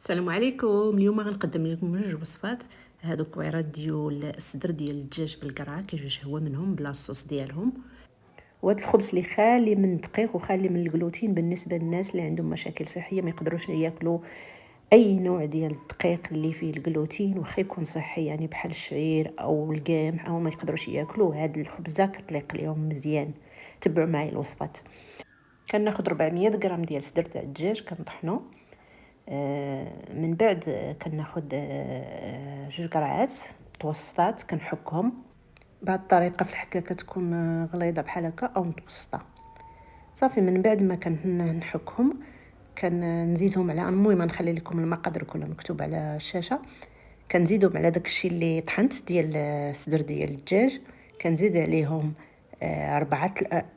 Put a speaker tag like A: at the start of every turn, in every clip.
A: السلام عليكم. اليوم غنقدم لكم جوج وصفات. هادو كويرات ديال الصدر ديال الدجاج بالقرعه كيجيو هو منهم بلا الصوص ديالهم. وهذا الخبز اللي خالي من الدقيق وخالي من الجلوتين بالنسبه للناس اللي عندهم مشاكل صحيه ما يقدروش ياكلوا اي نوع ديال الدقيق اللي فيه الجلوتين واخا يكون صحي، يعني بحال الشعير او القمح او ما يقدروش ياكلوه. هذا الخبز ده كتليق ليهم مزيان. تبعوا معايا الوصفات. كناخذ 400 غرام ديال صدر تاع الدجاج كنطحنو. من بعد كناخذ جوج قرعات متوسطات كنحكهم بهذه الطريقه. في الحكه كتكون غليظه بحال هكا او متوسطه. صافي من بعد ما كنحكهم كنزيدهم على، المهم نخلي لكم المقادير كلها مكتوب على الشاشه. كنزيدهم على داكشي اللي طحنت ديال الصدر ديال الدجاج. كنزيد عليهم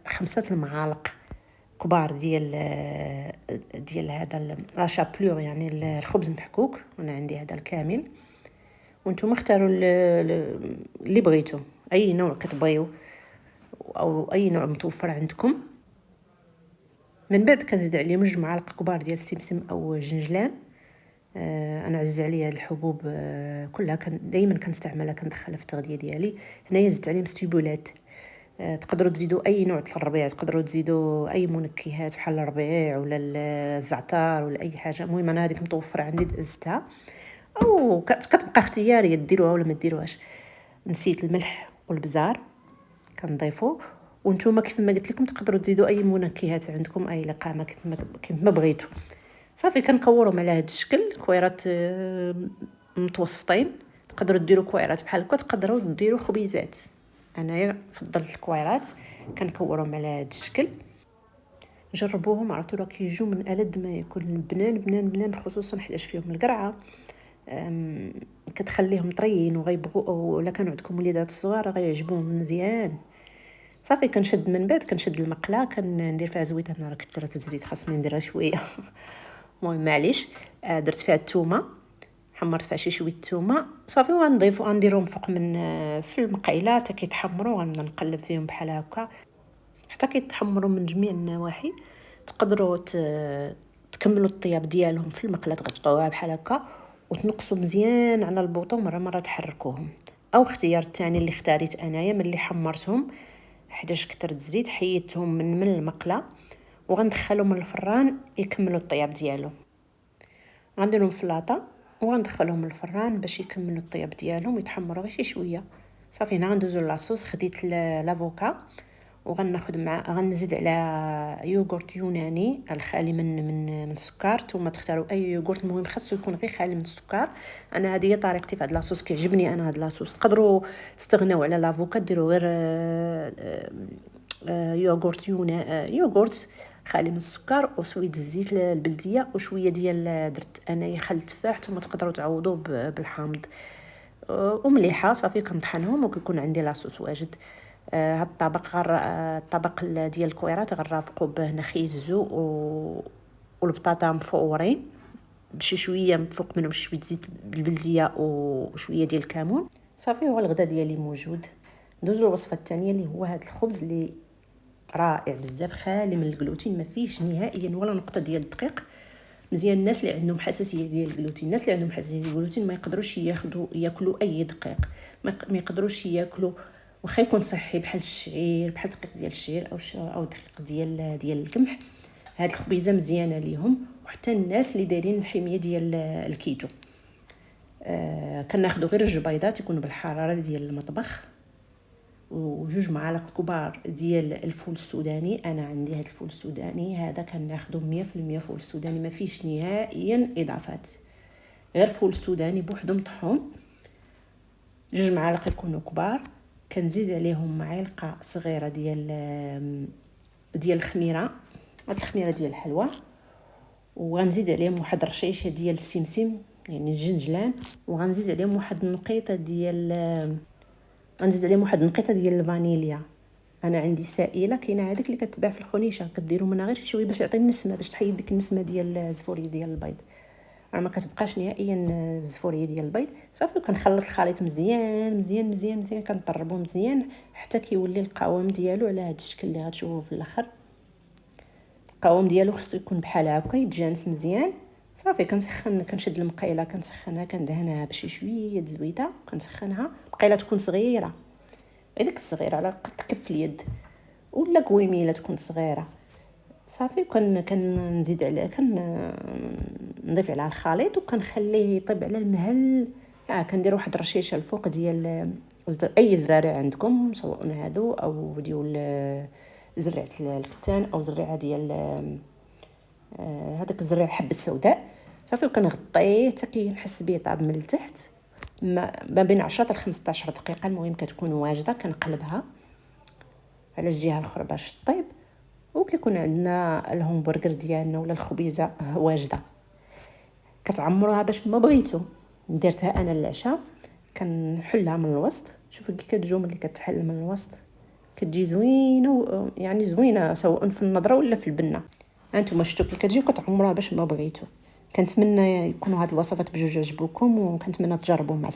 A: 5 المعالق كبار ديال هذا لاشابلور، يعني الخبز محكوك. انا عندي هذا الكامل، وانتم اختاروا اللي بغيتو، اي نوع كتبغيو او اي نوع متوفر عندكم. من بعد كنزيد عليهم 2 معالق كبار ديال السمسم او جنجلان. انا عز عليا هاد الحبوب كلها، دائما كنستعملها كندخلها في التغذيه ديالي. هنايا زدت عليهم ستيبولات. تقدروا تزيدوا اي نوع ديال الربيع، تقدروا تزيدوا اي منكهات بحال الربيع ولا الزعتر ولا اي حاجه. المهم انا هذيك متوفره عندي دزتها، او كتبقى اختياريه ديروها ولا ما ديروهاش. نسيت الملح والبزار كنضيفو، وانتم كيف ما قلت لكم تقدروا تزيدوا اي منكهات عندكم، اي لقامه كيف ما بغيتوا. صافي كنكورهم على هذا الشكل كويرات متوسطين. تقدروا ديروا كويرات بحال هكا، تقدروا ديروا خبيزات. انايا فضلت الكويرات كنكورهم على هذا الشكل. جربوهم عرفتوا راه كيجيو من ألذ ما يكون. بنان بنان بنان، خصوصا حيت فيهم القرعه. كتخليهم طريين وغيبغوا، ولا كانوا عندكم وليدات صغار غيعجبوهم مزيان. صافي كنشد من بعد كنشد المقله كندير فيها زويته. انا راه كثرت الزيت خاصني نديرها شويه. المهم معليش. درت فيها الثومه، حمرت فيها شي شويه الثومه. صافي وغنديرهم فوق من في المقيله حتى كيتحمروا. غنقلب فيهم بحال هكا حتى كيتحمروا من جميع النواحي. تقدروا تكملوا الطياب ديالهم في المقله، تغطوها بحال هكا وتنقصوا مزيان على البوطه، مره مره تحركوهم. او اختيار الثاني اللي اختاريت انايا، ملي حمرتهم حيتاش كثرت الزيت حيدتهم من المقله وغندخلهم للفران يكملوا الطياب ديالهم. غنديرهم في لاطه وغندخلهم للفران باش يكملوا الطياب ديالهم ويتحمروا غير شي شويه. صافي هنا غندوزو لاصوص. خديت لافوكا وغناخذ مع، غنزيد على يوغورت يوناني الخالي من السكر. نتوما تختاروا اي يوغورت، المهم خاصو يكون غير خالي من السكر. انا هذه هي طريقتي في هذا لاصوص، كيعجبني انا هذا لاصوص. تقدروا تستغناو على لافوكا ديروا غير يوغورت يوغورت خالي من السكر وشويه الزيت البلديه وشويه ديال درت انايا خل التفاح. ثم تقدروا تعوضوه بالحامض ومليحه. صافي كنطحنهم وكيكون عندي لاصوص واجد. هاد الطبق الطبق ديال الكويرات غنرافقوا به نخيل الزو والبطاطا مفورين بشي شويه من فوق منهم شويه زيت بالبلديه وشويه ديال الكمون. صافي هو الغدا ديالي موجود. ندوزو للوصفه الثانيه اللي هو هذا الخبز اللي رائع بزاف، خالي من الجلوتين، ما فيهش نهائيا ولا نقطه ديال الدقيق. مزيان الناس اللي عندهم حساسيه ديال الجلوتين، الناس اللي عندهم حساسيه ديال الجلوتين ما يقدروش ياكلوا اي دقيق. ما يقدروش ياكلوا واخا يكون صحي بحال الشعير، بحال دقيق ديال الشعير او دقيق ديال القمح. هاد الخبيزه مزيانه ليهم، وحتى الناس اللي دايرين الحميه ديال الكيتو. كناخذوا غير 2 بيضات يكونوا بالحراره ديال المطبخ، وجوج معالق كبار ديال الفول السوداني. انا عندي هذا الفول السوداني هذا كناخذه 100% فول السوداني، ما فيش نهائيا اضافات، غير فول السوداني بوحدو مطحون. 2 معالق يكونوا كبار. كنزيد عليهم معلقه صغيره ديال الخميره، هاد الخميره ديال الحلوى. وغنزيد عليهم واحد رشيشه ديال السمسم يعني الجنجلان. وغنزيد عليهم واحد النقيطه ديال الفانيليا. انا عندي سائله كاينه هذيك اللي كتباع في الخنيشه، كديروا منها غير شويه باش يعطي النسمه، باش تحيد ديك النسمه ديال الزفوريه ديال البيض. راه ما كتبقاش نهائيا الزفوريه ديال البيض. صافي كنخلط الخليط مزيان مزيان مزيان مزيان، كنطربوه مزيان حتى كيولي القوام ديالو على هذا الشكل اللي غتشوفوه في الاخر. القوام ديالو خصو يكون بحال هكا يتجانس مزيان. صافي كنسخن، كنشد المقيله كنسخنها، كندهنها بشي شويه زويته، كنسخنها. مقيله تكون صغيره، غير ديك الصغيره على قد كف اليد، ولا كويميله تكون صغيره. صافي كنزيد عليه، نضيف عليها الخليط وكنخليه يطيب على المهل. كندير واحد رشيشه الفوق ديال اي زرارع عندكم، سواء هادو او ديال زريعه الكتان او زريعه ديال هذاك الزريعه الحبه السوداء. صافي وكنغطيه حتى كنحس به طاب من التحت، ما بين 10 حتى 15 دقيقه. المهم كتكون واجده، كنقلبها على الجهه الاخرى باش طيب. وكيكون عندنا الهمبرغر ديالنا ولا الخبيزه واجده، كتعمروها باش ما بغيتو. درتها انا العشاء، كنحلها من الوسط. شوفوا كي كتجو ملي كتحل من الوسط كتجي زوينه، يعني زوينه سواء في النظره ولا في البنه. هانتوما شفتوا كي كتجي كتعمروها باش ما بغيتو. كنتمنى يكونوا هاد الوصفات بجوج عجبوكم، وكنتمنى تجربوا مع